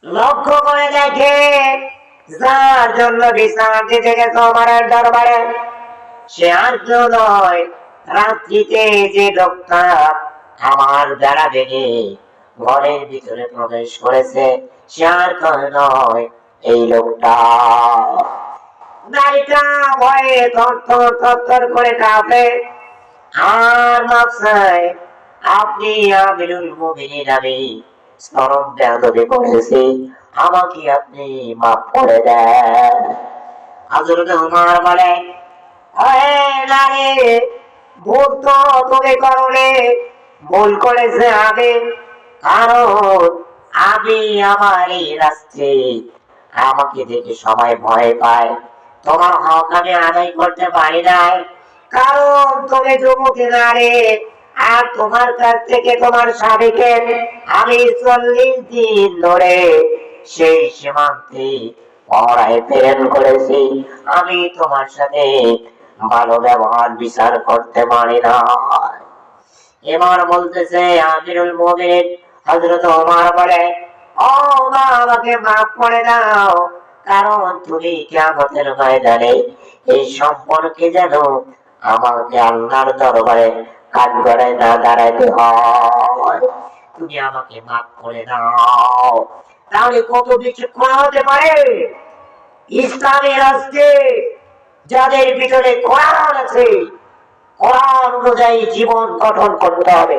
লক্ষ্য করে দেখে যার জন্য বিশ্রাম দিতে গেছে ওমরের দরবারে সে আর কেউ নয়, রাত্রিতে যে লোকটা আমার বেড়া ভেঙে ঘরের ভিতরে প্রবেশ করেছে সে আর কেউ নয়, এই লোকটা। নারীটা ভয়ে থরথর করে কাঁপে আর ভাবছে আপনি আমিরুল মুমিনিন, আমি চরম বেয়াদবি করেছি, আমাকে আপনি মাফ করে দেন। হযরত ওমর বলে, ওহে নারী, ভুল তো তুমি করোনি, ভুল করেছে আমি, কারণ আমি আমার এই রাস্তায় আমাকে দেখে সবাই ভয় পায়, তোমার হক আমি আদায় করতে পারি নাই, কারণ তুমি যুবতী নারী আর তোমার কাছ থেকে তোমার স্বামীকে আমি 40 দিন ধরে সেই সীমান্তে পড়ায় প্রেরণ করেছি, আমি তোমার সাথে ভালো ব্যবহার বিচার করতে পারি না। এবার বলতেছে আমিরুল মুমিনিন হযরত ওমর বলে, ও মা, আমাকে মাফ করে দাও, কারণ তুমি কিয়ামতের ময়দানে এই সম্পর্কে যেন আমাকে আল্লাহর দরবারে কাঠগড়ায় না দাঁড়াইতে হয়, তুমি আমাকে মাফ করে দাও। তাহলে কত বিচক্ষণ হতে পারে ইসলামী রাষ্ট্রে যাদের ভিতরে কোরআন আছে, কোরআন অনুযায়ী জীবন গঠন করতে হবে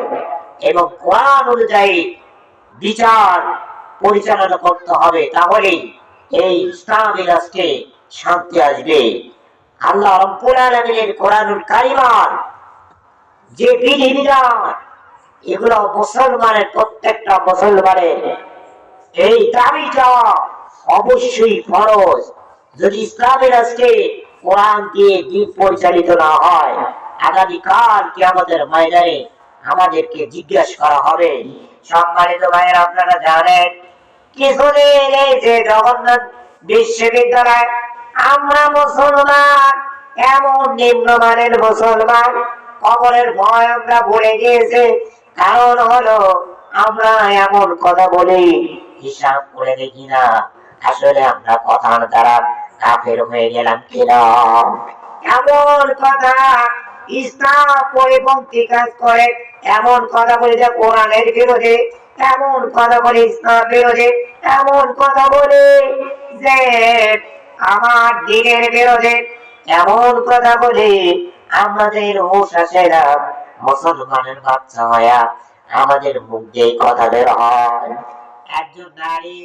এবং কোরআন অনুযায়ী বিচার পরিচালনা করতে হবে, তাহলে এই ইসলামী রাষ্ট্রে শান্তি আসবে। আল্লাহ রাব্বুল আলামিনের কোরআনুল কারিমার যে বিধিবিধান, এগুলো মুসলমানের প্রত্যেকটা মুসলমানের এই দাবি চাওয়া অবশ্যই ফরজ। যদি ইসলামী রাষ্ট্রে কোরআন দিয়ে দিন পরিচালিত না হয়, আগামীকাল কিয়ামতের ময়দানে আমাদেরকে জিজ্ঞাসা করা হবে। সম্মানিত ভাইয়েরা, আপনারা জানেন কিছুদিন এই যে জগন্নাথ বিশ্ববিদ্যালয়, আমরা মুসলমান এমন নিম্নমানের মুসলমান, কবরের ভয় আমরা ভুলে গিয়েছি, কারণ হলো আমরা এমন কথা বলি, হিসাব করে দেখি না আসলে আমরা কথার দ্বারা কাফের হয়ে গেলাম কিনা। এমন কথা ইসলাম পরিপন্থী কাজ করে, এমন কথা বলি যে কোরআনের বিরোধী, এমন কথা বলি ইসলাম বিরোধী, এমন কথা বলি যে আমার দিনের বিরোধী, এমন কথা বলি আমাদের হুঁশ আসে না, মুসলমানের বাচ্চা হয়া আমাদের মুখ দিয়ে কথা বের হয়। একজন নারী